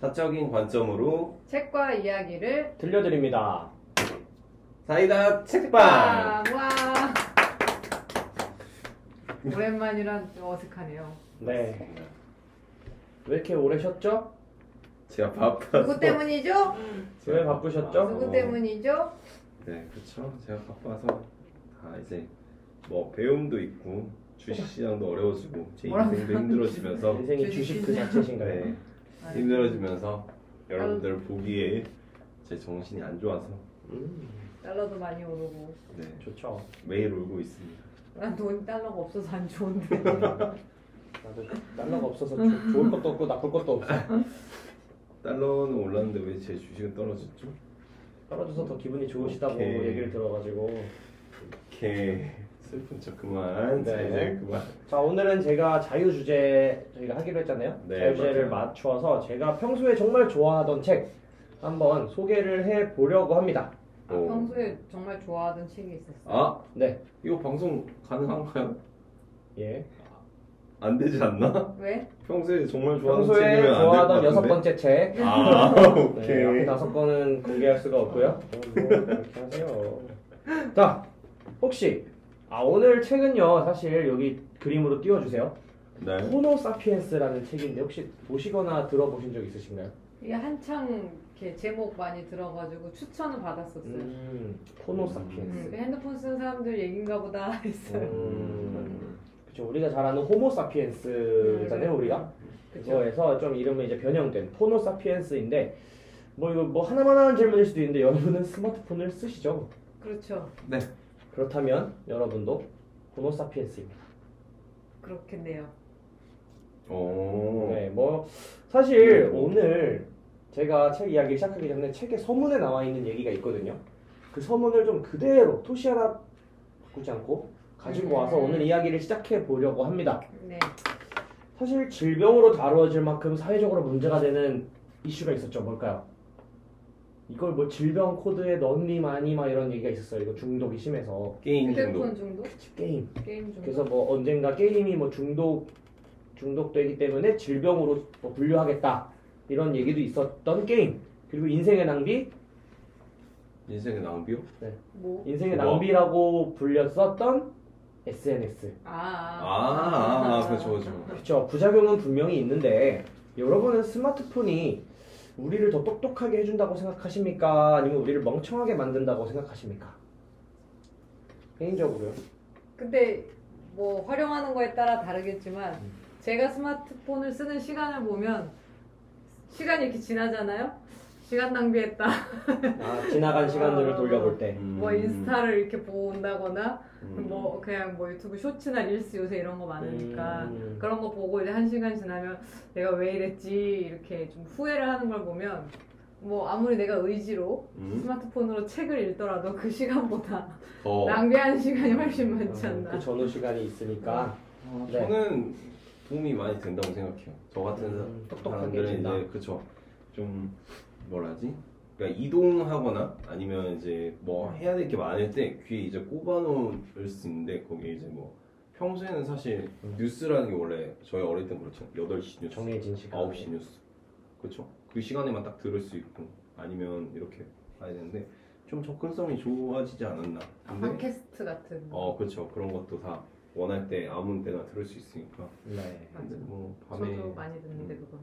사적인 관점으로 책과 이야기를 들려드립니다. 사이다 책방. 와 오랜만이란 좀 어색하네요. 네. 왜 이렇게 오래 쉬었죠? 제가 바빠서. 누구 때문이죠? 왜 바쁘셨죠? 누구 때문이죠? 네, 그렇죠. 제가 바빠서 다 이제 뭐 배움도 있고 주식시장도 어려워지고 제 뭐라고? 인생도 힘들어지면서 인생이 주식 그 자체신가요? 네, 아, 힘들어지면서 여러분들 보기에 제 정신이 안 좋아서 달러도 많이 오르고. 네, 좋죠. 매일 울고 있습니다. 난 돈 달러가 없어서 안 좋은데. 나도 달러가 없어서 좋을 것도 없고 나쁠 것도 없어. 달러는 올랐는데 왜 제 주식은 떨어졌죠? 떨어져서 더 기분이 좋으시다고 오케이. 얘기를 들어가지고. 이렇게 슬픈 척 그만. 네. 이제 그만. 자, 오늘은 제가 자유 주제 저희가 하기로 했잖아요. 네, 자유 주제를 맞아요. 맞춰서 제가 평소에 정말 좋아하던 책 한번 소개를 해 보려고 합니다. 오. 평소에 정말 좋아하던 책이 있었어요. 아, 네. 이거 방송 가능한가요? 예. 안 되지 않나? 왜? 평소에 정말 좋아하는 평소에 책이면 안될것 좋아하던 여섯 같은데? 번째 책. 아, 네, 오케이. 앞에 5건은 공개할 수가 없고요. 뭐 그렇게 하세요. 자, 혹시 오늘 책은요, 사실 여기 그림으로 띄워주세요. 네. 호모 사피엔스라는 책인데 혹시 보시거나 들어보신 적 있으신가요? 이게 한창 이렇게 제목 많이 들어가지고 추천을 받았었어요. 호모 사피엔스. 핸드폰 쓰는 사람들 얘긴가 보다 했어요. 그쵸, 우리가 잘 아는 호모 사피엔스잖아요, 우리가. 그쵸. 그거에서 좀 이름이 이제 변형된 호모 사피엔스인데, 뭐 이거 뭐 하나만 하는 질문일 수도 있는데 여러분은 스마트폰을 쓰시죠? 그렇죠. 네. 그렇다면 여러분도 호모 사피엔스입니다. 그렇겠네요. 오. 네, 뭐 사실 오늘 제가 책 이야기 시작하기 전에 책의 서문에 나와 있는 얘기가 있거든요. 그 서문을 좀 그대로 토시 하나 바꾸지 않고 가지고 와서 오늘 이야기를 시작해 보려고 합니다. 네. 사실 질병으로 다루어질 만큼 사회적으로 문제가 되는 이슈가 있었죠. 뭘까요? 이걸 뭐 질병 코드에 넣니 마니 막 이런 얘기가 있었어요. 이거 중독이 심해서 게임 휴대폰 중독. 중독? 게임. 게임 중독? 그래서 뭐 언젠가 게임이 뭐 중독되기 때문에 질병으로 뭐 분류하겠다 이런 얘기도 있었던 게임. 그리고 인생의 낭비, 인생의 낭비요? 뭐? 인생의 뭐? 낭비라고 불렸었던 SNS. 그렇죠. 그렇죠. 부작용은 분명히 있는데 여러분은 스마트폰이 우리를 더 똑똑하게 해준다고 생각하십니까? 아니면 우리를 멍청하게 만든다고 생각하십니까? 개인적으로요. 근데 뭐 활용하는 거에 따라 다르겠지만 제가 스마트폰을 쓰는 시간을 보면 시간이 이렇게 지나잖아요? 시간 낭비했다. 지나간 시간들을 돌려볼 때. 뭐 인스타를 이렇게 본다거나 뭐 그냥 뭐 유튜브 쇼츠나 릴스 요새 이런 거 많으니까 그런 거 보고 이제 1시간 지나면 내가 왜 이랬지 이렇게 좀 후회를 하는 걸 보면 뭐 아무리 내가 의지로 스마트폰으로 책을 읽더라도 그 시간보다 낭비하는 시간이 훨씬 많지 않나. 그 전후 시간이 있으니까. 네. 저는 도움이 많이 된다고 생각해요. 저 같은 똑똑하게 사람들은 해준다. 이제 그쵸. 좀 뭐라지? 그러니까 이동하거나 아니면 이제 뭐 해야 될 게 많을 때 귀에 이제 꼽아놓을 수 있는데 거기에 이제 뭐 평소에는 사실 뉴스라는 게 원래 저희 어릴 땐 그렇죠. 8시 뉴스, 정해진 시간. 9시 뉴스. 그쵸. 그 시간에만 딱 들을 수 있고 아니면 이렇게 봐야 되는데 좀 접근성이 좋아지지 않았나. 근데 팟캐스트 같은. 그렇죠. 그런 것도 다 원할 때 아무 때나 들을 수 있으니까. 네. 근데 뭐 밤에 저도 많이 듣는데 그건.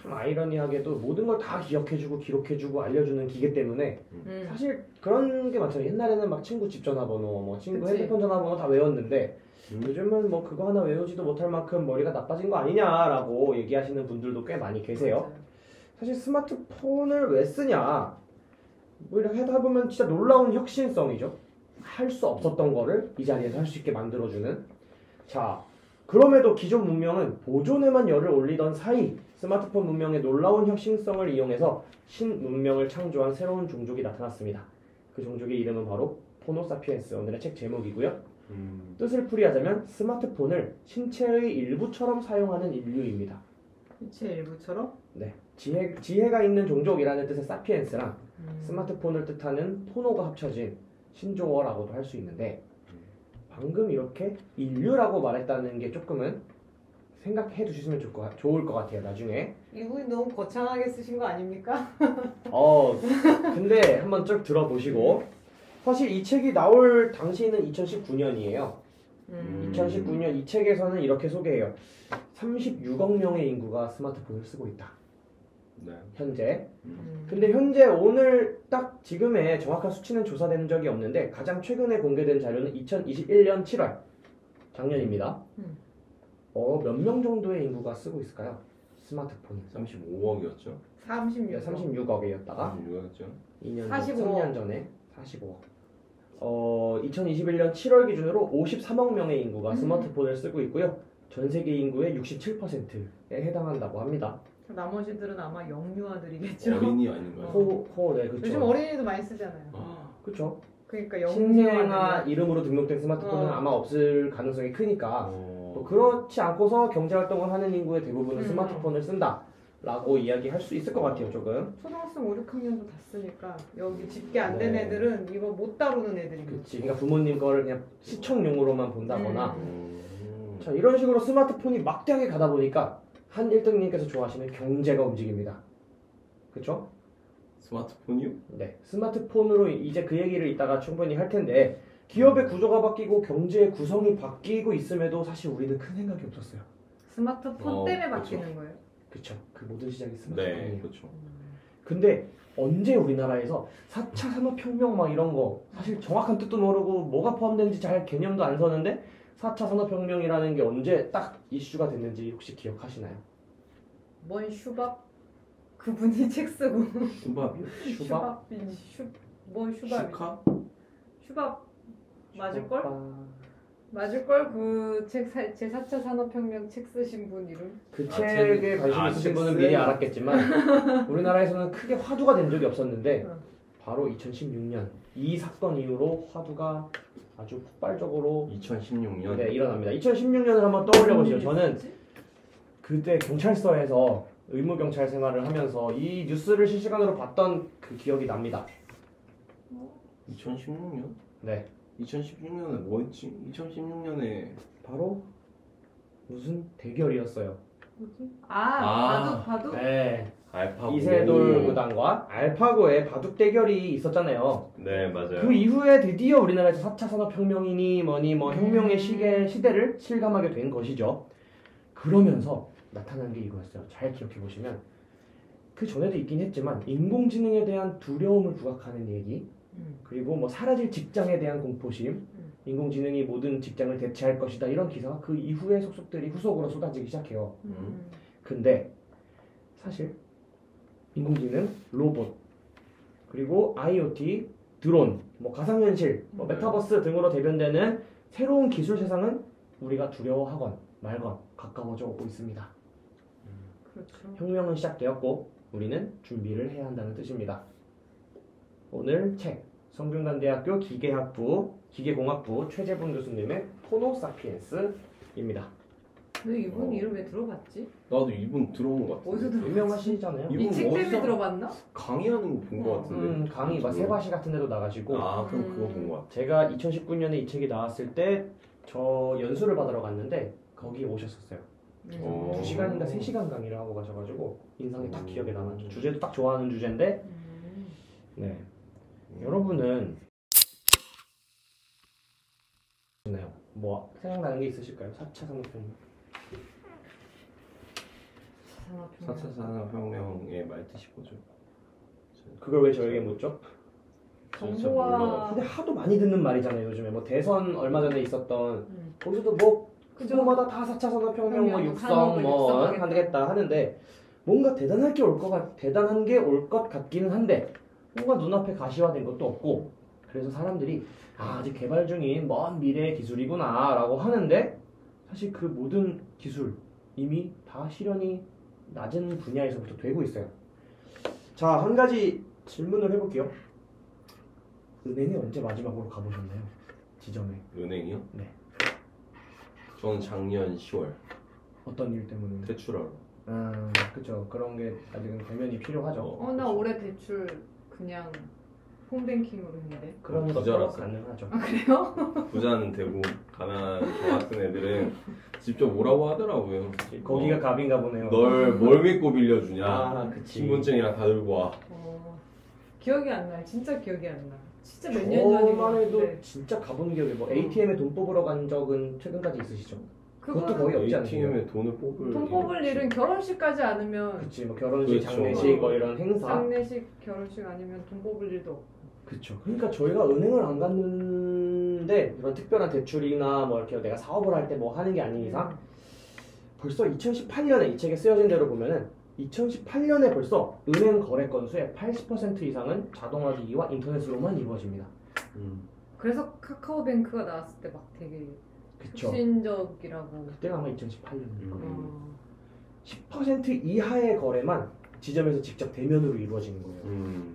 참 아이러니하게도 모든 걸 다 기억해주고 기록해주고 알려주는 기계 때문에 사실 그런 게 많잖아요. 옛날에는 막 친구 집 전화번호, 뭐 친구 그치. 핸드폰 전화번호 다 외웠는데 요즘은 뭐 그거 하나 외우지도 못할 만큼 머리가 나빠진 거 아니냐라고 얘기하시는 분들도 꽤 많이 계세요. 맞아요. 사실 스마트폰을 왜 쓰냐? 뭐 이렇게 하다 보면 진짜 놀라운 혁신성이죠. 할 수 없었던 거를 이 자리에서 할 수 있게 만들어주는. 자, 그럼에도 기존 문명은 보존에만 열을 올리던 사이 스마트폰 문명의 놀라운 혁신성을 이용해서 신문명을 창조한 새로운 종족이 나타났습니다. 그 종족의 이름은 바로 호모사피엔스. 오늘의 책 제목이고요. 뜻을 풀이하자면 스마트폰을 신체의 일부처럼 사용하는 인류입니다. 신체 일부처럼? 네, 지혜가 있는 종족이라는 뜻의 사피엔스랑 스마트폰을 뜻하는 포노가 합쳐진 신조어라고도 할 수 있는데 방금 이렇게 인류라고 말했다는 게 조금은 생각해 두시면 좋을 것 같아요. 나중에. 이분이 너무 거창하게 쓰신 거 아닙니까? 근데 한번 쭉 들어보시고 사실 이 책이 나올 당시는 2019년이에요. 2019년 이 책에서는 이렇게 소개해요. 36억 명의 인구가 스마트폰을 쓰고 있다. 네. 현재. 근데 현재 오늘 딱 지금의 정확한 수치는 조사된 적이 없는데 가장 최근에 공개된 자료는 2021년 7월 작년입니다. 몇 명 정도의 인구가 쓰고 있을까요? 스마트폰을. 35억이었죠. 36억이었다가 36억이었죠. 2년 45억. 3년 전에 45억. 2021년 7월 기준으로 53억 명의 인구가 스마트폰을 쓰고 있고요. 전 세계 인구의 67%에 해당한다고 합니다. 나머지들은 아마 영유아들이겠죠. 어린이 아닌가요? 네, 그렇죠. 요즘 어린이도 많이 쓰잖아요. 그렇죠. 그러니까 신생아 영유아들. 이름으로 등록된 스마트폰은 어. 아마 없을 가능성이 크니까 또 그렇지 않고서 경제활동을 하는 인구의 대부분은 스마트폰을 쓴다라고 이야기할 수 있을 것 같아요. 조금. 초등학생 5, 6학년도 다 쓰니까 여기 집계 안 된 네. 애들은 이거 못 다루는 애들인 거지. 그치. 그러니까 부모님 거를 그냥 시청용으로만 본다거나 음. 자, 이런 식으로 스마트폰이 막대하게 가다 보니까 한 1등님께서 좋아하시는 경제가 움직입니다. 그쵸? 스마트폰이요? 네. 스마트폰으로 이제 그 얘기를 이따가 충분히 할 텐데 기업의 구조가 바뀌고 경제의 구성이 바뀌고 있음에도 사실 우리는 큰 생각이 없었어요. 스마트폰 때문에 그렇죠. 바뀌는 거예요. 그쵸? 그 모든 시작이 스마트폰이에요. 네, 그렇죠. 근데 언제 우리나라에서 4차 산업혁명 막 이런 거 사실 정확한 뜻도 모르고 뭐가 포함되는지 잘 개념도 안 서는데 4차 산업혁명이라는 게 언제 딱 이슈가 됐는지 혹시 기억하시나요? 뭔 슈밥? 그분이 책 쓰고 수밥이요? 슈밥? 뭔 슈밥이? 슈카? 슈밥 맞을걸? 슈밥. 맞을걸? 그 책 제4차 산업혁명 책 쓰신 분 이름? 그 아, 책에 관심 있으신 분은 미리 알았겠지만 우리나라에서는 크게 화두가 된 적이 없었는데 바로 2016년 이 사건 이후로 화두가 아주 폭발적으로 2016년. 네, 일어납니다. 2016년을 한번 떠올려 보시죠. 저는 그때 경찰서에서 의무 경찰 생활을 하면서 이 뉴스를 실시간으로 봤던 그 기억이 납니다. 2016년? 네, 2016년에 뭐였지? 2016년에 바로 무슨 대결이었어요. 뭐지? 아. 바둑? 네, 알파고. 이세돌 구단과 알파고의 바둑 대결이 있었잖아요. 네, 맞아요. 그 이후에 드디어 우리나라에서 4차 산업혁명이니 뭐니 뭐 혁명의 시대를 실감하게 된 것이죠. 그러면서 나타난 게 이거였어요. 잘 기억해 보시면 그 전에도 있긴 했지만 인공지능에 대한 두려움을 부각하는 얘기, 그리고 뭐 사라질 직장에 대한 공포심, 인공지능이 모든 직장을 대체할 것이다 이런 기사가 그 이후에 속속들이 후속으로 쏟아지기 시작해요. 근데 사실 인공지능, 로봇, 그리고 IoT, 드론, 뭐 가상현실, 뭐 메타버스 등으로 대변되는 새로운 기술 세상은 우리가 두려워하건 말건 가까워져 오고 있습니다. 그렇죠. 혁명은 시작되었고 우리는 준비를 해야 한다는 뜻입니다. 오늘 책 성균관대학교 기계공학부 최재분 교수님의 호모사피엔스입니다. 너 이분 이름 왜 들어봤지? 나도 이분 들어온 것 같은데. 어디서 들어? 유명하시잖아요. 이분 이 책 때문에 어디서 들어봤나? 강의하는 거 본 것 같은데. 강의 막 세바시 같은 데도 나가시고 아, 그럼 그거 본 것 같아. 제가 2019년에 이 책이 나왔을 때 저 연수를 받으러 갔는데 거기 오셨었어요. 어. 2시간인가 3시간 강의를 하고 가셔가지고 인상이 딱 기억에 남았죠. 주제도 딱 좋아하는 주제인데 네. 여러분은 뭐 생각나는 게 있으실까요? 4차 산업혁명. 4차 산업혁명의 말뜻이 뭐죠? 그걸 왜 저에게 묻죠? 정보와 근데 하도 많이 듣는 말이잖아요. 요즘에 뭐 대선 얼마 전에 있었던 거기서도 뭐 그거마다 다 4차 산업혁명 뭐 육성 뭐 하겠다 하는데 뭔가 대단한 게 올 것 같기는 한데 뭔가 눈앞에 가시화된 것도 없고 그래서 사람들이 아직 개발 중인 먼 미래의 기술이구나 라고 하는데 사실 그 모든 기술 이미 다 실현이 낮은 분야에서부터 되고 있어요. 자, 한 가지 질문을 해볼게요. 은행에 언제 마지막으로 가보셨나요? 지점에. 은행이요? 네. 저는 작년 10월 어떤 일 때문에? 퇴출하러. 그쵸. 그런 게 아직은 대면이 필요하죠. 나 올해 대출 그냥 홈뱅킹으로 했는데. 그런 것도 부자라서. 가능하죠. 아 그래요? 부자는 되고 가난한 저 같은 애들은 직접 오라고 하더라고요. 거기가 갑인가 보네요. 널 믿고 빌려주냐? 아, 그치. 신분증이랑 다 들고 와. 기억이 안 나요. 진짜 기억이 안 나. 진짜 몇 년 전인 것 저만 해도 같은데. 진짜 가본 기억이 뭐 ATM에 돈 뽑으러 간 적은 최근까지 있으시죠? 그것도 거의 없지 않나요? ATM에 돈을 뽑을 돈 뽑을 일은 결혼식까지 않으면 그치 뭐 결혼식, 그렇죠. 장례식 뭐 이런 행사. 장례식, 결혼식 아니면 돈 뽑을 일도 없고. 그쵸. 그러니까 저희가 은행을 안 갔는데 이런 특별한 대출이나 뭐 이렇게 내가 사업을 할 때 뭐 하는 게 아닌 이상 벌써 2018년에 이 책에 쓰여진 대로 보면은 2018년에 벌써 은행 거래 건수의 80% 이상은 자동화기기와 인터넷으로만 이루어집니다. 그래서 카카오뱅크가 나왔을 때 막 되게 그쵸. 혁신적이라고. 그때가 아마 2018년일 거예요. 어. 10% 이하의 거래만 지점에서 직접 대면으로 이루어지는 거예요.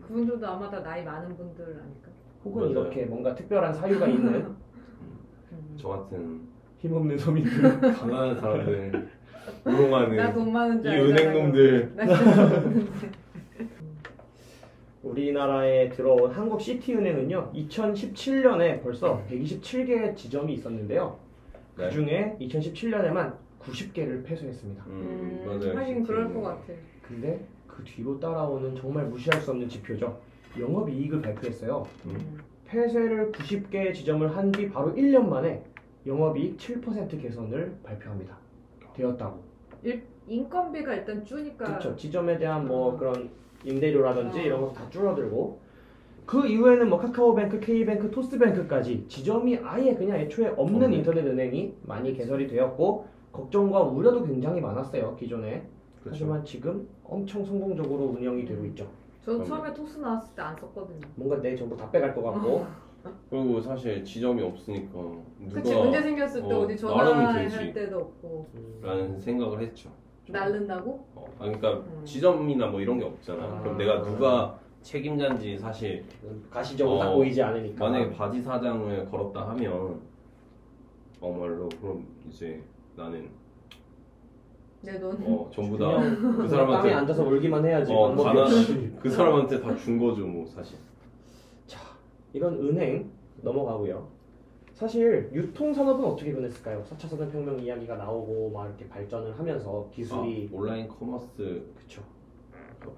그분들도 아마 다 나이 많은 분들 아닐까? 혹은 맞아요. 이렇게 뭔가 특별한 사유가 있는 저 같은 힘없는 서민들. 가난한 사람들 우롱하는 나 돈 많은 줄 이 알잖아. 은행놈들. 나 진짜 돈 많은데. 우리나라에 들어온 한국시티은행은요 2017년에 벌써 127개의 지점이 있었는데요. 네. 그 중에 2017년에만 90개를 폐쇄했습니다. 맞아요. 하긴 그럴 것 같아. 근데 그 뒤로 따라오는 정말 무시할 수 없는 지표죠. 영업이익을 발표했어요. 폐쇄를 90개의 지점을 한 뒤 바로 1년 만에 영업이익 7% 개선을 발표합니다. 되었다고. 인건비가 일단 주니까. 그렇죠. 지점에 대한 뭐 그런 임대료라든지 이런 거 다 줄어들고 그 이후에는 뭐 카카오뱅크, K뱅크, 토스뱅크까지 지점이 아예 그냥 애초에 없는 인터넷 은행이 많이 개설이 되었고 걱정과 우려도 굉장히 많았어요. 기존에. 그렇죠. 하지만 지금 엄청 성공적으로 운영이 되고 있죠. 저 처음에 토스 나왔을 때 안 썼거든요. 뭔가 내 정보 다 빼갈 것 같고 그리고 사실 지점이 없으니까 누가 그치, 문제 생겼을 때 어디 말하면 전화할 되지 때도 없고. 라는 생각을 했죠. 날른다고? 그러니까 지점이나 뭐 이런 게 없잖아. 그럼 내가 누가 책임자인지 사실 가시적으로 딱 보이지 않으니까. 만약에 바지 사장을 걸었다 하면 정말로 그럼 이제 나는 내 돈. 전부 다 그냥 그 땅에 사람한테 앉아서 울기만 해야지. 방법이 가난 없이. 그 사람한테 다 준 거죠 뭐 사실. 자, 이런 은행 넘어가고요. 사실 유통산업은 어떻게 변했을까요? 4차 산업혁명 이야기가 나오고 막 이렇게 발전을 하면서 기술이 온라인 커머스 그쵸.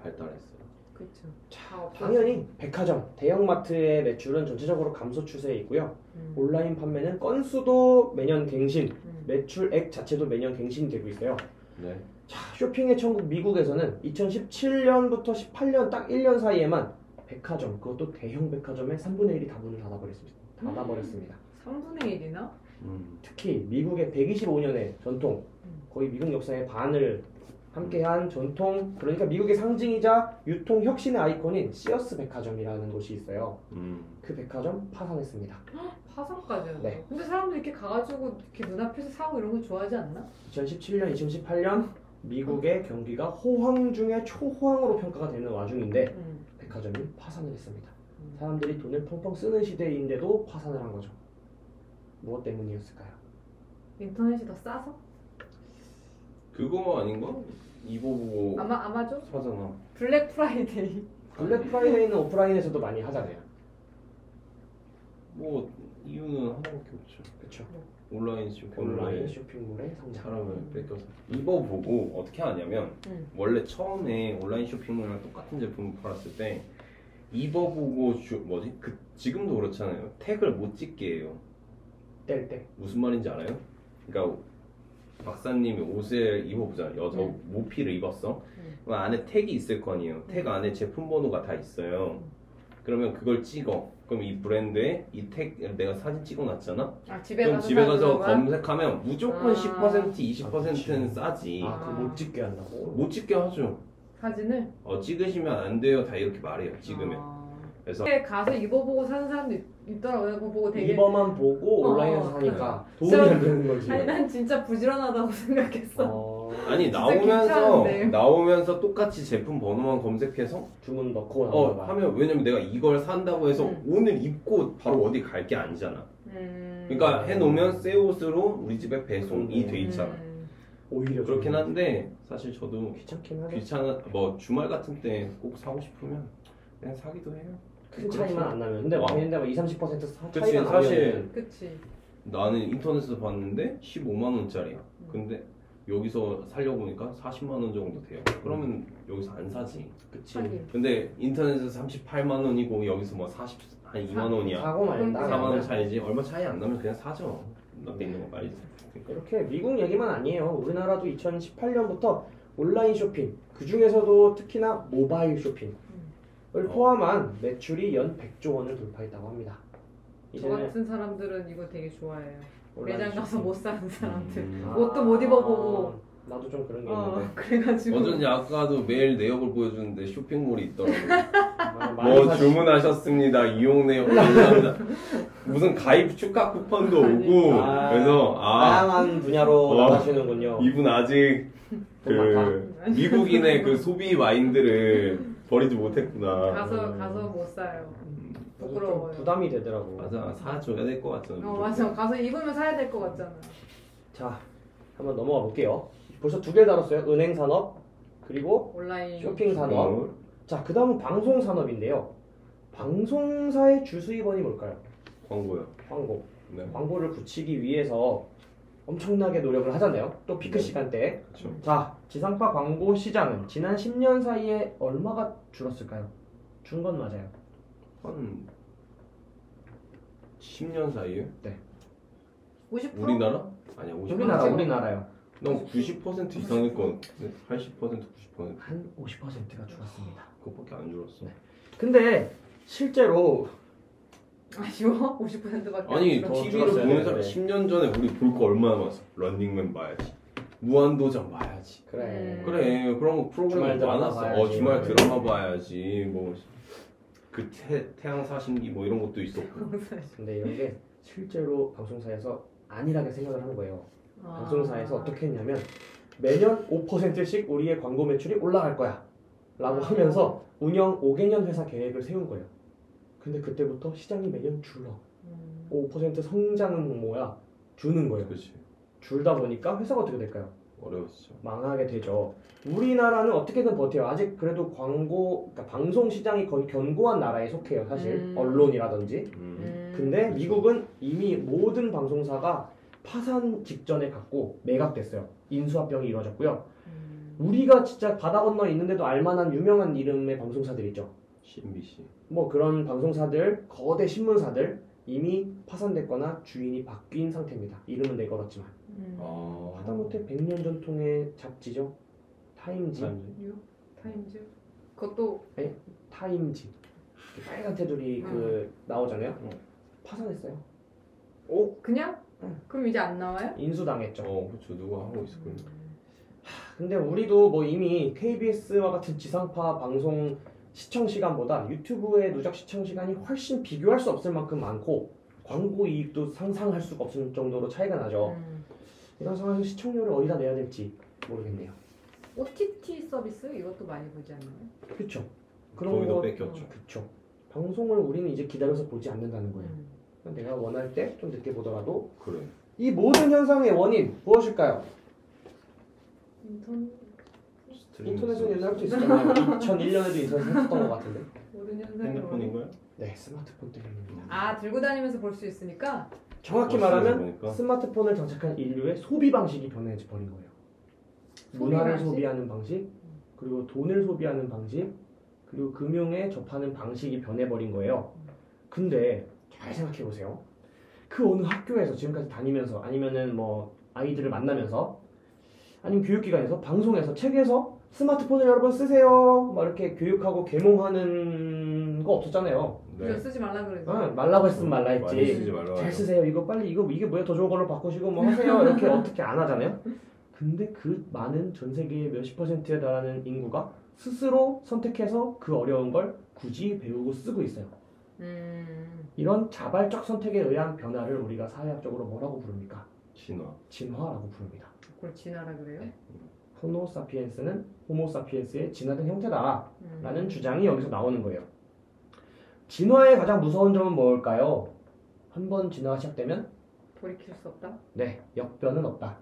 발달했어요. 그쵸. 당연히 백화점, 대형마트의 매출은 전체적으로 감소 추세에 있고요. 온라인 판매는 건수도 매년 갱신, 매출액 자체도 매년 갱신되고 있어요. 네. 자, 쇼핑의 천국 미국에서는 2017년부터 18년 딱 1년 사이에만 백화점, 그것도 대형 백화점의 3분의 1이 다 문을 닫아버렸습니다. 3분의 1이나? 특히 미국의 125년의 전통, 거의 미국 역사의 반을 함께한 전통, 그러니까 미국의 상징이자 유통 혁신의 아이콘인 시어스 백화점이라는 곳이 있어요. 그 백화점 파산했습니다. 파산까지 하죠. 네. 근데 사람들이 이렇게 가가지고 이렇게 눈앞에서 사고 이런 거 좋아하지 않나? 2017년, 2018년 미국의 경기가 호황 중에 초호황으로 평가가 되는 와중인데 백화점이 파산을 했습니다. 사람들이 돈을 펑펑 쓰는 시대인데도 파산을 한 거죠. 무엇 때문이었을까요? 인터넷이 더 싸서? 그거 아닌가? 이거 보고 아마존? 사잖아. 블랙 프라이데이. 블랙 프라이데이는 오프라인에서도 많이 하잖아요. 뭐 이유는 하나밖에 없죠. 그렇죠. 온라인 온라인 쇼핑몰의 성장. 사람을 뺏겨서 이거 보고 어떻게 하냐면 원래 처음에 온라인 쇼핑몰이랑 똑같은 제품을 팔았을 때 입어보고 지금도 그렇잖아요. 태그를 못 찍게 해요. 뗄 때. 무슨 말인지 알아요? 그러니까 박사님이 옷을 입어보잖아요. 여자 모피를 입었어. 그럼 안에 택이 있을 거 아니에요. 택 안에 제품 번호가 다 있어요. 그러면 그걸 찍어. 그럼 이 브랜드에 이 택 내가 사진 찍어놨잖아. 그럼 집에 가서 검색하면 무조건 10% 20%는 싸지. 그거 못 찍게 한다고? 못 찍게 하죠. 사진을? 찍으시면 안 돼요. 다 이렇게 말해요. 찍으면. 그래서 가서 입어보고 사는 사람도 있더라고요. 그거 보고 되게 입어만 보고 온라인에서 사니까 도움이 안 되는 거지. 아니 난 진짜 부지런하다고 생각했어. 아니 괜찮은데. 나오면서 똑같이 제품 번호만 검색해서 주문 넣고 하면 왜냐면 내가 이걸 산다고 해서 오늘 입고 바로 어디 갈 게 아니잖아. 그러니까 해놓으면 새 옷으로 우리 집에 배송이 돼 있잖아. 오히려 그렇긴 한데 사실 저도 귀찮긴 하네. 뭐 주말 같은 때 꼭 사고 싶으면 그냥 사기도 해요. 큰 차이만 안 나면. 근데 근데 뭐 20-30% 그치, 차이가 사실 나면 그치. 나는 인터넷에서 봤는데 15만 원짜리야. 근데 여기서 살려고 보니까 40만 원 정도 돼요. 그러면 여기서 안 사지. 그치. 하긴. 근데 인터넷에서 38만 원이고 여기서 뭐 한 2만 원이야. 사고 말다. 4만 원 차이지. 얼마 차이 안 나면 그냥 사죠. 남에 있는 거 빨리. 이렇게 미국 얘기만 아니에요. 우리나라도 2018년부터 온라인 쇼핑, 그 중에서도 특히나 모바일 쇼핑을 포함한 매출이 연 100조 원을 돌파했다고 합니다. 저 이제는 같은 사람들은 이거 되게 좋아해요. 온라인 매장 가서 쇼핑. 못 사는 사람들. 음. 옷도 못 입어보고. 나도 좀 그런 게 있는데. 그래가지고. 어쩐지 아까도 매일 내역을 보여주는데 쇼핑몰이 있더라고요. 많이 뭐 사지. 주문하셨습니다. 이용 내역 감사합니다. 무슨 가입 축하 쿠폰도 오고 그래서 다양한 분야로 나가시는군요. 이분 아직 그 미국인의 그 소비 마인드를 버리지 못했구나. 가서 못 사요. 부끄러워요. 좀 부담이 되더라고. 맞아, 사줘야 될 것 같잖아. 맞아. 가서 입으면 사야 될 것 같잖아. 자, 한번 넘어가 볼게요. 벌써 두 개 다뤘어요. 은행 산업 그리고 온라인 쇼핑 산업. 자, 그 다음은 방송 산업인데요. 방송사의 주수입원이 뭘까요? 광고요. 광고. 네. 광고를 붙이기 위해서 엄청나게 노력을 하잖아요. 또 피크 시간대에. 그렇죠. 자, 지상파 광고 시장은 지난 10년 사이에 얼마가 줄었을까요? 준 건 맞아요. 한 10년 사이에? 50%? 우리나라? 아니야, 50%. 우리나라요. 난 90% 이상일 것 같은데? 80%, 90%. 한 50%가 줄었습니다. 그것밖에 안 줄었어. 근데 실제로 아쉬워? 50%밖에 아니, 안 줄어. TV를 줄었어요. 보는 사람 네. 10년 전에 우리 볼 거 얼마나 많았어. 런닝맨 봐야지. 무한도전 봐야지. 그래. 그래, 그런 거 주말 프로그램 드라마 많았어. 봐야지. 주말 드라마 봐야지. 뭐 그 태양 사신기 뭐 이런 것도 있었고. 근데 이런 게 실제로 방송사에서 안일하게 생각을 하는 거예요. 방송사에서 어떻게 했냐면 매년 5%씩 우리의 광고 매출이 올라갈 거야 라고 하면서 운영 5개년 회사 계획을 세운 거예요. 근데 그때부터 시장이 매년 줄어. 5% 성장은 뭐야? 주는 거예요. 그렇지. 줄다 보니까 회사가 어떻게 될까요? 어려웠죠. 망하게 되죠. 우리나라는 어떻게든 버텨요. 아직 그래도 광고, 그러니까 방송 시장이 거의 견고한 나라에 속해요. 사실 언론이라든지. 근데 미국은 이미 모든 방송사가 파산 직전에 갔고 매각됐어요. 인수합병이 이루어졌고요. 우리가 진짜 바다 건너 있는데도 알만한 유명한 이름의 방송사들 있죠. CNBC. 뭐 그런 방송사들, 거대 신문사들 이미 파산됐거나 주인이 바뀐 상태입니다. 이름은 내걸었지만. 하다못해 100년 전통의 잡지죠. 타임지. 타임즈? 그것도 타임지. 빨간 테두리 그 나오잖아요. 파산했어요. 그냥? 응. 그럼 이제 안 나와요? 인수당했죠. 그렇죠. 누가 하고 있을 거예요. 근데 우리도 뭐 이미 KBS와 같은 지상파 방송 시청 시간보다 유튜브의 누적 시청 시간이 훨씬 비교할 수 없을 만큼 많고 광고 이익도 상상할 수가 없을 정도로 차이가 나죠. 이런 상황에서 시청료를 어디다 내야 될지 모르겠네요. OTT 서비스 이것도 많이 보지 않나요? 그렇죠. 그런 거기도 거 뺏겼죠. 그렇죠. 방송을 우리는 이제 기다려서 보지 않는다는 거예요. 내가 원할 때 좀 늦게 보더라도 그래. 이 모든 현상의 원인 무엇일까요? 인터넷은 옛날부터 있었잖아요. 2001년에도 인터넷 했었던 것 같은데. 모든 현상이 핸드폰인가요? 네, 스마트폰 때문입니다. 들고 다니면서 볼 수 있으니까 정확히 멋있어서 말하면 보니까. 스마트폰을 장착한 인류의 소비 방식이 변해져 버린 거예요. 문화를 방식? 소비하는 방식, 그리고 돈을 소비하는 방식, 그리고 금융에 접하는 방식이 변해버린 거예요. 근데 잘 생각해 보세요. 그 어느 학교에서 지금까지 다니면서 아니면은 뭐 아이들을 만나면서 아니면 교육기관에서 방송에서 책에서 스마트폰을 여러분 쓰세요 막 이렇게 교육하고 계몽하는 거 없었잖아요. 이거 쓰지 말라 그러지. 말라고 했으면 말라 많이 했지. 쓰지 말라고 잘 하죠. 쓰세요. 이거 빨리 이게 뭐야 더 좋은 걸로 바꾸시고 뭐 하세요. 이렇게 어떻게 안 하잖아요. 근데 그 많은 전 세계의 몇십 %에 달하는 인구가 스스로 선택해서 그 어려운 걸 굳이 배우고 쓰고 있어요. 이런 자발적 선택에 의한 변화를 우리가 사회학적으로 뭐라고 부릅니까? 진화라고 부릅니다. 그걸 진화라 그래요? 호모사피엔스는 호모사피엔스의 진화된 형태다라는 주장이 여기서 나오는 거예요. 진화의 가장 무서운 점은 뭘까요? 한 번 진화가 시작되면 돌이킬 수 없다? 네, 역변은 없다.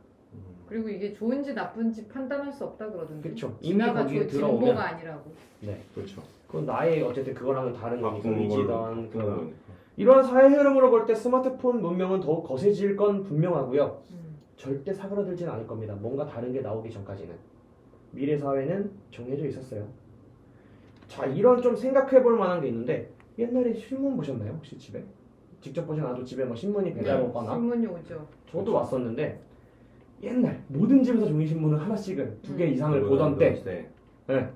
그리고 이게 좋은지 나쁜지 판단할 수 없다 그러던데. 그쵸. 이미 진화가 거기에 진보가 들어오면 아니라고. 네. 그렇죠. 그건 나의 어쨌든 그거랑은 다른 거니까 바꾸는 걸로 의지든 바꾸는 그거나. 거니까. 이러한 사회 흐름으로 볼 때 스마트폰 문명은 더욱 거세질 건 분명하고요. 절대 사그라들진 않을 겁니다. 뭔가 다른 게 나오기 전까지는. 미래 사회는 정해져 있었어요. 자, 이런 좀 생각해 볼 만한 게 있는데 옛날에 신문 보셨나요? 혹시 집에? 직접 보진 않아도 집에 뭐 신문이 배달 오거나 신문이 오죠. 저도 왔었는데 옛날 모든 집에서 종이신문을 하나씩은 2개 이상을 보던 때 네.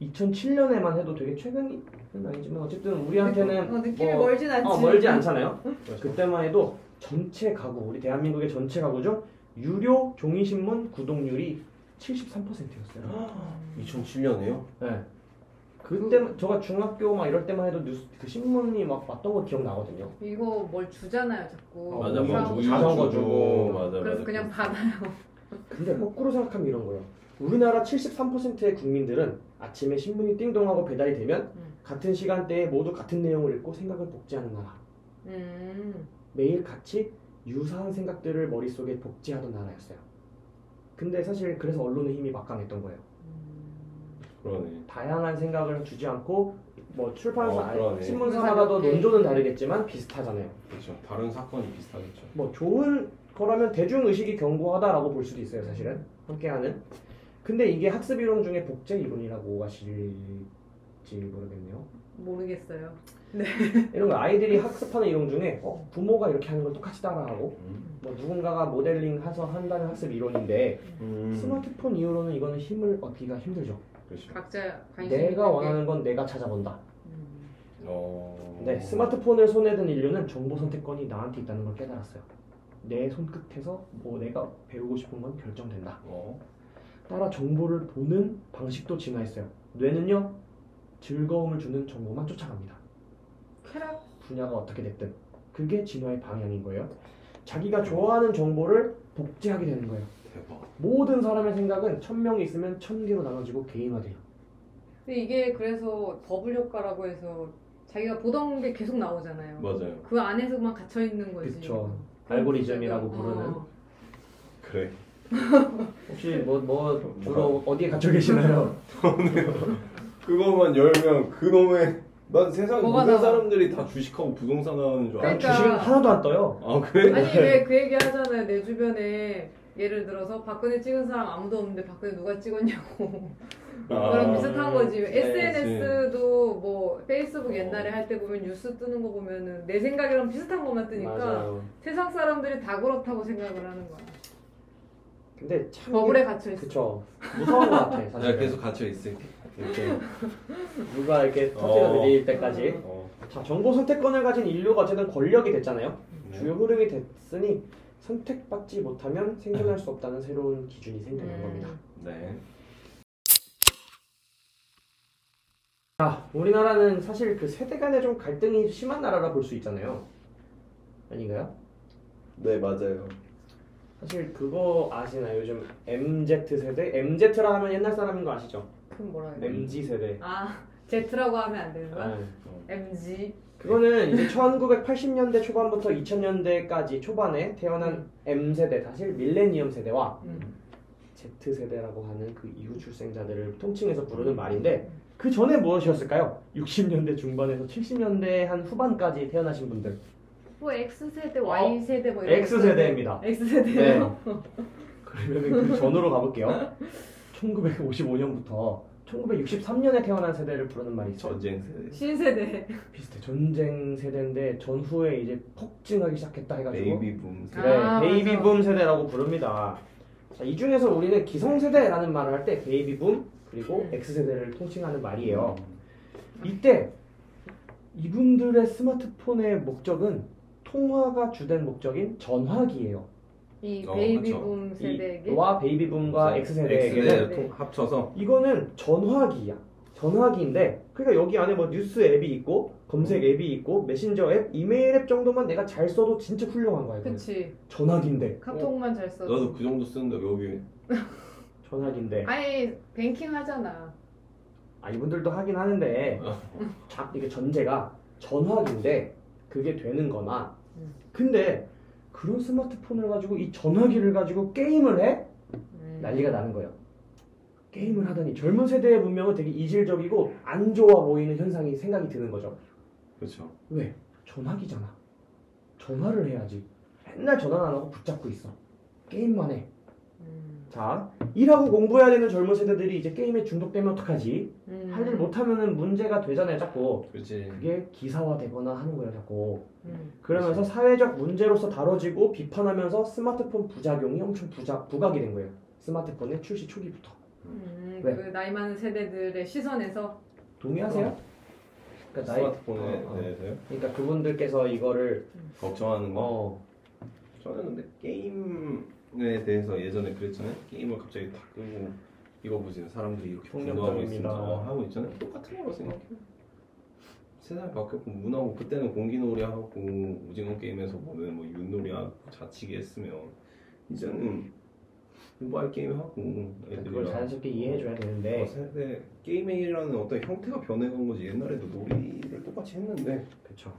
2007년에만 해도 되게 최근은 아니지만 어쨌든 우리한테는 느낌이 멀진 않지. 멀지 않잖아요. 그때만 해도 전체 가구, 우리 대한민국의 전체 가구죠. 유료 종이신문 구독률이 73%였어요. 2007년에요? 네. 그때 제가 중학교 막 이럴 때만 해도 뉴스 그 신문이 막 왔던 거 기억나거든요. 이거 뭘 주잖아요, 자꾸. 맞아, 우유, 뭐 우유 자전거 주고, 주고. 맞아, 그래서 맞아. 그냥 받아요. 근데 거꾸로 생각하면 이런 거예요. 우리나라 73%의 국민들은 아침에 신문이 띵동하고 배달이 되면 같은 시간대에 모두 같은 내용을 읽고 생각을 복제하는 나라. 매일 같이 유사한 생각들을 머릿속에 복제하던 나라였어요. 근데 사실 그래서 언론의 힘이 막강했던 거예요. 그러네. 다양한 생각을 주지 않고 뭐 출판사, 그러네. 신문사마다도 논조는 다르겠지만 비슷하잖아요. 그렇죠. 다른 사건이 비슷하겠죠. 뭐 좋은 거라면 대중의식이 견고하다라고 볼 수도 있어요. 사실은 함께하는. 근데 이게 학습 이론 중에 복제 이론이라고 하실지 모르겠네요. 모르겠어요. 이런 거 아이들이 학습하는 이론 중에 부모가 이렇게 하는 걸 똑같이 따라하고 뭐 누군가가 모델링 해서 한다는 학습 이론인데 스마트폰 이후로는 이거는 힘을 얻기가 힘들죠. 그렇죠. 각자 관심 내가 원하는 건 내가 찾아본다. 어... 네, 스마트폰을 손에 든 인류는 정보 선택권이 나한테 있다는 걸 깨달았어요. 내 손끝에서 뭐 내가 배우고 싶은 건 결정된다. 따라 정보를 보는 방식도 진화했어요. 뇌는요, 즐거움을 주는 정보만 쫓아갑니다. 쾌락? 분야가 어떻게 됐든. 그게 진화의 방향인 거예요. 자기가 좋아하는 정보를 복제하게 되는 거예요. 대박. 모든 사람의 생각은 1000명이 있으면 1000개로 나눠지고 개인화돼요. 근데 이게 그래서 버블 효과라고 해서 자기가 보던 게 계속 나오잖아요. 맞아요. 그 안에서만 갇혀 있는 거지. 그쵸. 알고리즘이라고 부르는. 그래. 혹시 뭐 주로 어디에 갇혀 계시나요? 그것만 열면 그놈의 난 세상 뭐가 모든 나와? 사람들이 다 주식하고 부동산 하는 줄 알아. 그러니까. 주식은 하나도 안 떠요. 아 그래? 아니 왜 그 얘기 하잖아요. 내 주변에 예를 들어서 박근혜 찍은 사람 아무도 없는데 박근혜 누가 찍었냐고. 그런 비슷한 거지. SNS도 뭐 페이스북 옛날에 할 때 보면 뉴스 뜨는 거 보면은 내 생각이랑 비슷한 것만 뜨니까 맞아요. 세상 사람들이 다 그렇다고 생각을 하는 거야. 근데 참 버블에 갇혀 있어. 그쵸. 무서운 것 같아. 사실. 내가 계속 갇혀 있을게. 이렇게 누가 이렇게 터뜨려 드릴 때까지. 자, 정보 선택권을 가진 인류가 어쨌든 권력이 됐잖아요. 주요 흐름이 됐으니 선택받지 못하면 생존할 수 없다는 새로운 기준이 생겨난 겁니다. 네. 자, 우리나라는 사실 그 세대 간의 좀 갈등이 심한 나라라 볼 수 있잖아요. 아닌가요? 네 맞아요. 사실 그거 아시나요? 요즘 MZ세대? MZ라 하면 옛날 사람인 거 아시죠? 그럼 뭐라 해야 돼? MZ세대. 아 Z라고 하면 안 되는 거야? 네. MG. 그거는 이제 1980년대 초반부터 2000년대까지 초반에 태어난 M세대, 사실 밀레니엄 세대와 Z세대라고 하는 그 이후 출생자들을 통칭해서 부르는 말인데 그 전에 무엇이었을까요? 60년대 중반에서 70년대 한 후반까지 태어나신 분들. 뭐 X세대, Y세대 뭐 이런 X세대입니다. X세대요? 네. 그러면 그 전으로 가볼게요. 1955년부터 1963년에 태어난 세대를 부르는 말이 있어요. 전쟁 세대. 신세대. 비슷해. 전쟁 세대인데 전후에 이제 폭증하기 시작했다 해가지고 베이비붐 세대. 네, 아, 베이비붐 세대라고 부릅니다. 자, 이 중에서 우리는 기성세대라는 말을 할 때 베이비붐 그리고 X세대를 통칭하는 말이에요. 이때 이분들의 스마트폰의 목적은 통화가 주된 목적인 전화기예요. 이 베이비붐 그쵸. 세대에게 와 베이비붐과 X세대에게는 X세대 합쳐서 이거는 전화기야. 전화기인데 그러니까 여기 안에 뭐 뉴스 앱이 있고 검색 앱이 있고 메신저 앱, 이메일 앱 정도만 내가 잘 써도 진짜 훌륭한 거야. 이거는. 그치. 전화기인데. 카톡만 잘 써. 나도 그 정도 쓰는데 여기 전화기인데. 아니 뱅킹 하잖아. 아 이분들도 하긴 하는데 자 이게 전제가 전화기인데 그게 되는 거나 근데 그런 스마트폰을 가지고 이 전화기를 가지고 게임을 해? 난리가 나는 거예요. 게임을 하다니 젊은 세대의 문명은 되게 이질적이고 안 좋아 보이는 현상이 생각이 드는 거죠. 그렇죠. 왜? 전화기잖아. 전화를 해야지. 맨날 전화는 안 하고 붙잡고 있어. 게임만 해. 자, 일하고 공부해야 되는 젊은 세대들이 이제 게임에 중독되면 어떡하지? 할 일 못하면은 문제가 되잖아요, 자꾸. 그렇지. 그게 기사화되거나 하는 거예요, 자꾸. 그러면서 사회적 문제로서 다뤄지고 비판하면서 스마트폰 부작용이 엄청 부각이 된 거예요. 스마트폰의 출시 초기부터. 그 왜? 나이 많은 세대들의 시선에서 동의하세요? 그러니까 스마트폰에 대해서요? 그러니까 그분들께서 이거를 걱정하는 거. 저는 근데 게임에 대해서 예전에 그랬잖아요. 게임을 갑자기 다 끄고 이거 보시는 사람들이 이렇게 분노하고 있습니다. 하고 있잖아요. 똑같은 거라고 생각해요. 세상이 바뀌었고 문화고 그때는 공기놀이 하고 오징어 게임에서 보는 뭐 윷놀이 하고 자치기 했으면 이제는 모바일 게임 하고 그걸 자연스럽게 이해해줘야 되는데 세대 게임이라는 어떤 형태가 변해간 거지. 옛날에도 놀이를 똑같이 했는데 그쵸.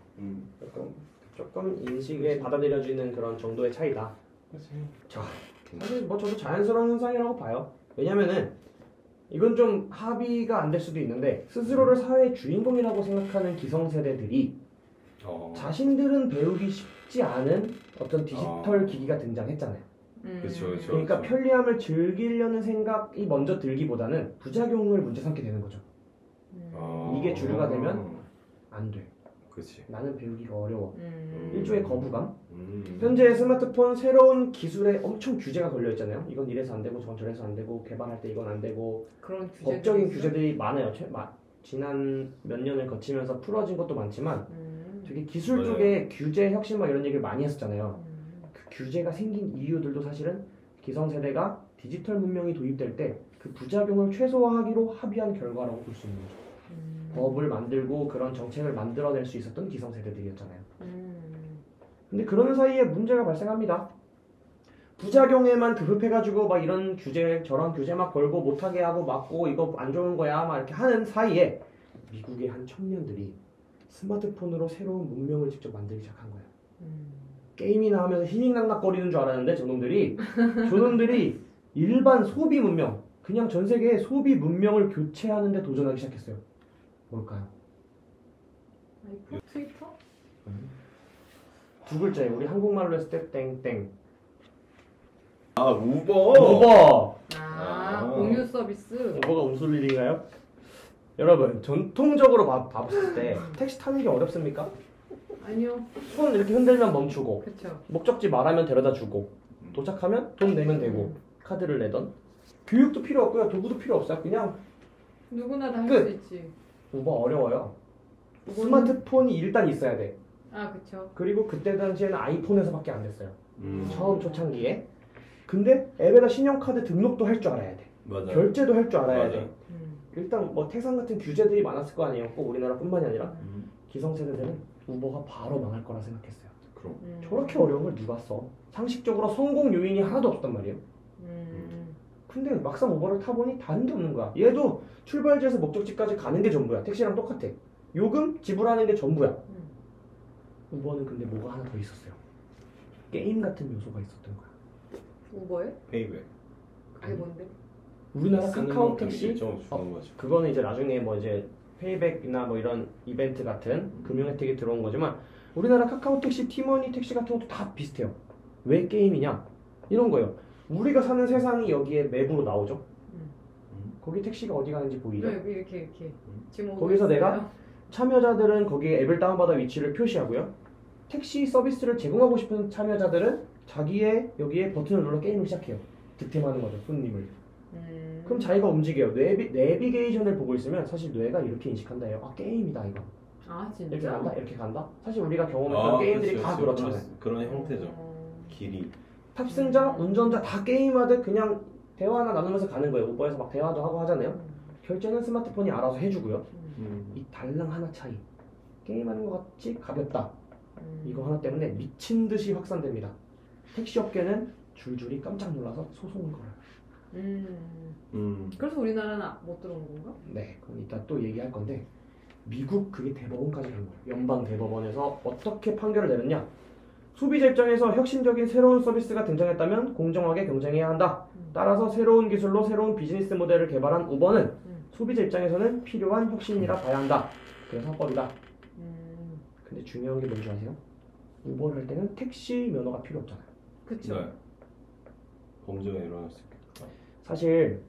약간 조금 인식에 받아들여지는 그런 정도의 차이다. 그렇지. 자, 사실 뭐 저도 자연스러운 현상이라고 봐요. 왜냐면은 이건 좀 합의가 안 될 수도 있는데 스스로를 사회의 주인공이라고 생각하는 기성세대들이 자신들은 배우기 쉽지 않은 어떤 디지털 기기가 등장했잖아요. 그렇죠. 그러니까 편리함을 즐기려는 생각이 먼저 들기보다는 부작용을 문제 삼게 되는 거죠. 이게 주류가 되면 안 돼. 그렇지. 나는 배우기가 어려워. 일종의 거부감. 현재 현재 스마트폰 새로운 기술에 엄청 규제가 걸려 있잖아요. 이건 이래서 안 되고 저건 저래서 안 되고 개발할 때 이건 안 되고 그런 법적인 규제들이 많아요. 지난 몇 년을 거치면서 풀어진 것도 많지만 되게 기술 쪽에 규제 혁신 막 이런 얘기를 많이 했었잖아요. 그 규제가 생긴 이유들도 사실은 기성세대가 디지털 문명이 도입될 때 그 부작용을 최소화하기로 합의한 결과라고 볼 수 있는 거죠. 법을 만들고 그런 정책을 만들어낼 수 있었던 기성세대들이었잖아요. 근데 그러는 사이에 문제가 발생합니다. 부작용에만 급급해가지고 막 이런 규제 저런 규제 막 걸고 못하게 하고 막고 이거 안 좋은 거야 막 이렇게 하는 사이에 미국의 한 청년들이 스마트폰으로 새로운 문명을 직접 만들기 시작한 거예요. 게임이나 하면서 희닝낙낙거리는 줄 알았는데 저놈들이 일반 소비 문명 그냥 전 세계의 소비 문명을 교체하는 데 도전하기 시작했어요. 뭘까요? 아이폰? 트위터? 두 글자예요. 우리 한국말로 했을 때 땡땡. 아 우버. 우버. 공유 서비스. 우버가 무슨 일인가요? 여러분 전통적으로 봐봤을 때 택시 타는 게 어렵습니까? 아니요. 손 이렇게 흔들면 멈추고 그렇죠. 목적지 말하면 데려다 주고 도착하면 돈 내면 되고 카드를 내던 교육도 필요 없고요. 도구도 필요 없어요. 그냥 누구나 다 할 끝. 수 있지. 우버 어려워요. 스마트폰이 일단 있어야 돼. 그렇죠. 그리고 그때 당시에는 아이폰에서밖에 안 됐어요. 처음 초창기에. 근데 앱에다 신용카드 등록도 할 줄 알아야 돼. 맞아. 결제도 할 줄 알아야 맞아. 돼. 일단 뭐 태산 같은 규제들이 많았을 거 아니에요. 꼭 우리나라뿐만이 아니라 기성세대들은 우버가 바로 망할 거라 생각했어요. 그럼. 저렇게 어려운 걸 누가 써? 상식적으로 성공 요인이 하나도 없단 말이에요. 근데 막상 우버를 타보니 다른 게 없는 거야. 얘도 출발지에서 목적지까지 가는 게 전부야. 택시랑 똑같아. 요금 지불하는 게 전부야. 우버는 근데 뭐가 하나 더 있었어요. 게임 같은 요소가 있었던 거야. 우버에? 페이백. 그게 뭔데? 우리나라 카카오 택시? 일정을 주는 거죠. 그거는 이제 나중에 뭐 이제 페이백이나 뭐 이런 이벤트 같은 금융 혜택이 들어온 거지만 우리나라 카카오 택시, 티머니 택시 같은 것도 다 비슷해요. 왜 게임이냐? 이런 거예요. 우리가 사는 세상이 여기에 맵으로 나오죠. 거기 택시가 어디 가는지 보이죠? 네, 이렇게 지금 오고 거기서 있어요. 내가 참여자들은 거기에 앱을 다운받아 위치를 표시하고요. 택시 서비스를 제공하고 싶은 참여자들은 자기의 여기에 버튼을 눌러 게임을 시작해요. 득템하는 거죠, 손님을. 그럼 자기가 움직여요. 내비게이션을 보고 있으면 사실 뇌가 이렇게 인식한다요. 아, 게임이다 이거. 진짜? 이렇게 간다, 이렇게 간다. 사실 우리가 경험했던 게임들이 그렇지, 다 그렇지. 그렇잖아요. 그런 형태죠. 길이. 탑승자, 운전자 다 게임하듯 그냥 대화나 나누면서 가는 거예요. 우버에서 막 대화도 하고 하잖아요. 결제는 스마트폰이 알아서 해주고요. 이 달랑 하나 차이. 게임하는 것 같이 가볍다. 이거 하나 때문에 미친 듯이 확산됩니다. 택시업계는 줄줄이 깜짝 놀라서 소송을 걸어요. 그래서 우리나라는 못 들어온 건가? 네, 그건 이따 또 얘기할 건데 미국 그게 대법원까지 간 거예요. 연방 대법원에서 어떻게 판결을 내렸냐? 소비자 입장에서 혁신적인 새로운 서비스가 등장했다면 공정하게 경쟁해야 한다. 따라서 새로운 기술로 새로운 비즈니스 모델을 개발한 우버는 소비자 입장에서는 필요한 혁신이라 봐야 한다. 그래서 합법이다. 근데 중요한 게 뭔지 아세요? 우버를 할 때는 택시 면허가 필요 없잖아요. 그쵸. 네. 범죄가 일어날 수 있겠다. 사실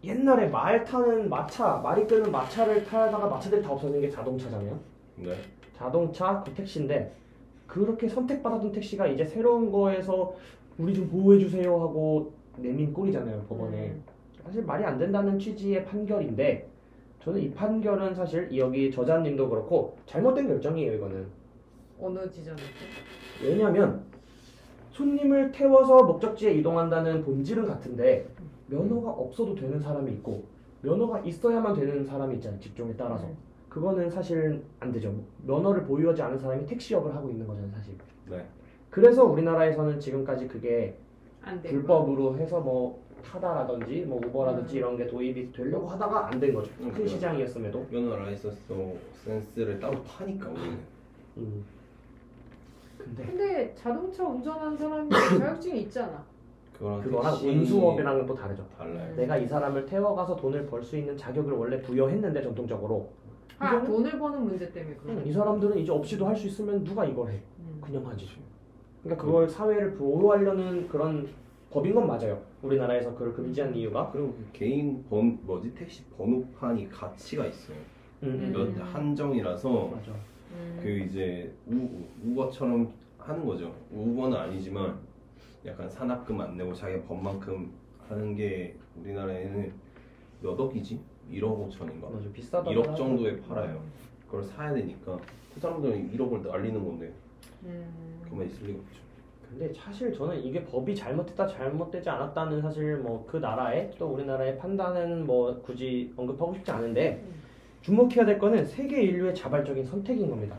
옛날에 말이 끄는 마차를 타다가 마차들이 다 없어진 게 자동차잖아요. 네. 자동차 그 택시인데 그렇게 선택받았던 택시가 이제 새로운 거에서 우리 좀 보호해주세요 하고 내민 꼴이잖아요, 법원에. 사실 말이 안 된다는 취지의 판결인데 저는 이 판결은 사실 여기 저자님도 그렇고 잘못된 결정이에요, 이거는. 어느 지점에서? 왜냐면 손님을 태워서 목적지에 이동한다는 본질은 같은데 면허가 없어도 되는 사람이 있고 면허가 있어야만 되는 사람이 있잖아요, 직종에 따라서. 그거는 사실 안 되죠. 면허를 보유하지 않은 사람이 택시업을 하고 있는 거잖아요, 사실. 네. 그래서 우리나라에서는 지금까지 그게 안 되고. 불법으로 해서 뭐 타다라든지 뭐 우버라든지 이런 게 도입이 되려고 하다가 안 된 거죠. 큰 시장이었음에도. 면허 라이선스를 따로 타니까 우리는. 근데 자동차 운전하는 사람이 자격증이 있잖아. 그거랑 운수업이랑은 또 다르죠. 달라요. 내가 이 사람을 태워가서 돈을 벌 수 있는 자격을 원래 부여했는데 전통적으로 아, 돈을 버는 문제 때문에 그런 이 사람들은 이제 없이도 할 수 있으면 누가 이걸 해. 그냥 하지. 그러니까 그걸 사회를 보호하려는 그런 법인 건 맞아요. 우리나라에서 그걸 금지한 이유가. 그리고 개인 택시 번호판이 가치가 있어요. 몇 한정이라서 맞아. 그 이제 우버처럼 하는 거죠. 우버는 아니지만 약간 산학금 안 내고 자기가 번만큼 하는 게 우리나라에는 몇 억이지? 1억 5천인가? 맞아, 비싸다. 1억 정도에 팔아요. 그걸 사야 되니까 그 사람들은 1억을 날리는 건데 그만 있을 리가 없죠. 근데 사실 저는 이게 법이 잘못됐다 잘못되지 않았다는 사실 뭐 그 나라의 또 우리나라의 판단은 뭐 굳이 언급하고 싶지 않은데 주목해야 될 거는 세계 인류의 자발적인 선택인 겁니다.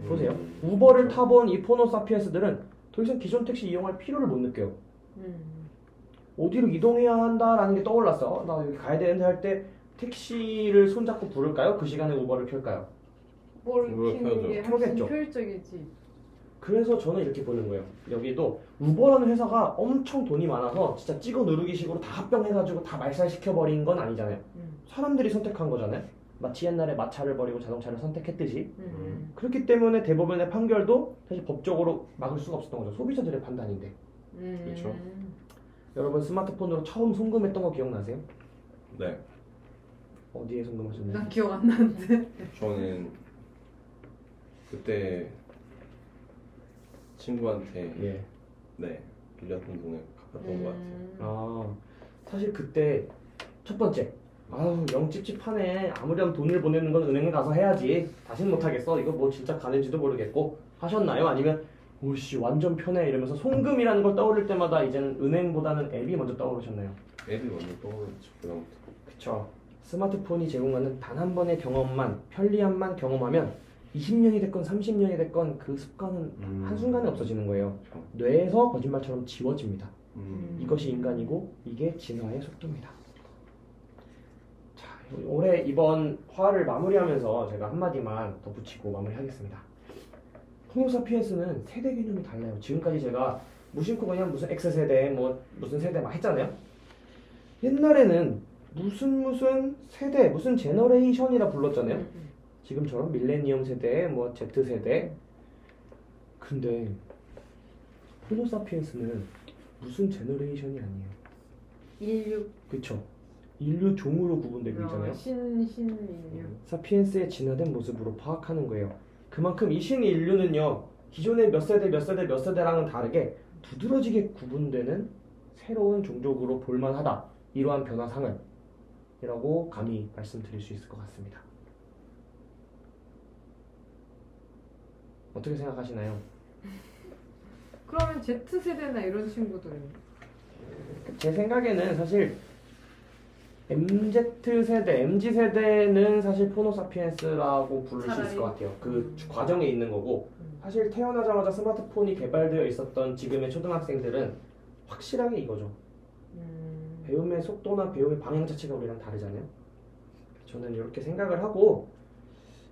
보세요. 우버를 타본 이 포노사피엔스들은 더 이상 기존 택시 이용할 필요를 못 느껴요. 어디로 이동해야 한다라는 게 떠올랐어. 나 여기 가야 되는데 할 때 택시를 손잡고 부를까요? 그 시간에 우버를 켤까요? 뭘 키는 게 훨씬 켜겠죠. 효율적이지. 그래서 저는 이렇게 보는 거예요. 여기도 우버라는 회사가 엄청 돈이 많아서 진짜 찍어 누르기식으로 다 합병해가지고 다 말살시켜버린 건 아니잖아요. 사람들이 선택한 거잖아요. 마치 옛날에 마차를 버리고 자동차를 선택했듯이. 그렇기 때문에 대법원의 판결도 사실 법적으로 막을 수가 없었던 거죠. 소비자들의 판단인데. 그렇죠. 여러분 스마트폰으로 처음 송금했던 거 기억나세요? 네. 어디에 송금하셨나요? 난 기억 안 나는데. 저는 그때 친구한테 예. 네 빌렸던 돈을 갚았던 것 같아요. 아, 사실 그때 첫 번째 아우 영 찝찝하네. 아무렴 돈을 보내는 건 은행에 가서 해야지. 다시는 못하겠어. 이거 뭐 진짜 가는지도 모르겠고 하셨나요? 아니면 오씨 완전 편해 이러면서 송금이라는 걸 떠올릴 때마다 이제는 은행보다는 앱이 먼저 떠오르셨나요? 앱이 먼저 떠오르죠. 그다음부터. 그쵸. 스마트폰이 제공하는 단 한 번의 경험만, 편리함만 경험하면 20년이 됐건 30년이 됐건 그 습관은 한순간에 없어지는 거예요. 뇌에서 거짓말처럼 지워집니다. 이것이 인간이고 이게 진화의 속도입니다. 자, 올해 이번 화를 마무리하면서 제가 한마디만 덧붙이고 마무리하겠습니다. 호모사피엔스는 세대 개념이 달라요. 지금까지 제가 무심코 그냥 무슨 X세대 뭐 무슨 세대 막 했잖아요. 옛날에는 무슨 세대 무슨 제너레이션이라 불렀잖아요. 지금처럼 밀레니엄 세대 뭐 Z세대. 근데 호모사피엔스는 무슨 제너레이션이 아니에요. 인류. 그쵸. 인류 종으로 구분되고 있잖아요. 신인류. 사피엔스의 진화된 모습으로 파악하는 거예요. 그만큼 이 신인류는요 기존의 몇 세대랑은 다르게 두드러지게 구분되는 새로운 종족으로 볼만하다. 이러한 변화상을 이라고 감히 말씀드릴 수 있을 것 같습니다. 어떻게 생각하시나요? 그러면 Z세대나 이런 친구들은? 제 생각에는 사실 MZ세대, MZ세대는 사실 포노사피엔스라고 부를 수 있을 것 같아요. 그 과정에 있는 거고 사실 태어나자마자 스마트폰이 개발되어 있었던 지금의 초등학생들은 확실하게 이거죠. 배움의 속도나 배움의 방향 자체가 우리랑 다르잖아요. 저는 이렇게 생각을 하고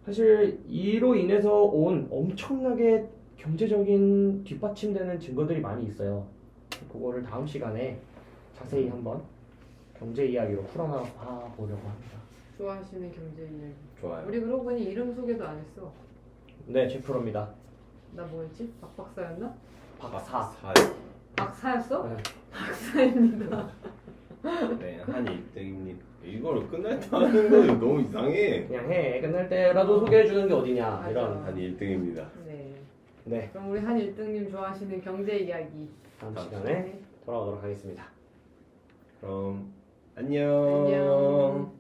사실 이로 인해서 온 엄청나게 경제적인 뒷받침되는 증거들이 많이 있어요. 그거를 다음 시간에 자세히 한번 경제 이야기로 풀어나가 보려고 합니다. 좋아하시는 경제 이야기. 좋아요. 우리 그러고 보니 이름 소개도 안 했어. 네, 제 프로입니다. 나 뭐였지? 박박사였나? 박사. 박사였어? 네. 박사입니다. 네, 한 1등입니다. 이걸 끝날 때 하는 거 너무 이상해. 그냥 해. 끝날 때라도 소개해 주는 게 어디냐. 맞아. 이런. 한 1등입니다. 네. 네, 그럼 우리 한 1등님 좋아하시는 경제 이야기. 다음 시간에 돌아오도록 하겠습니다. 그럼 안녕. 안녕.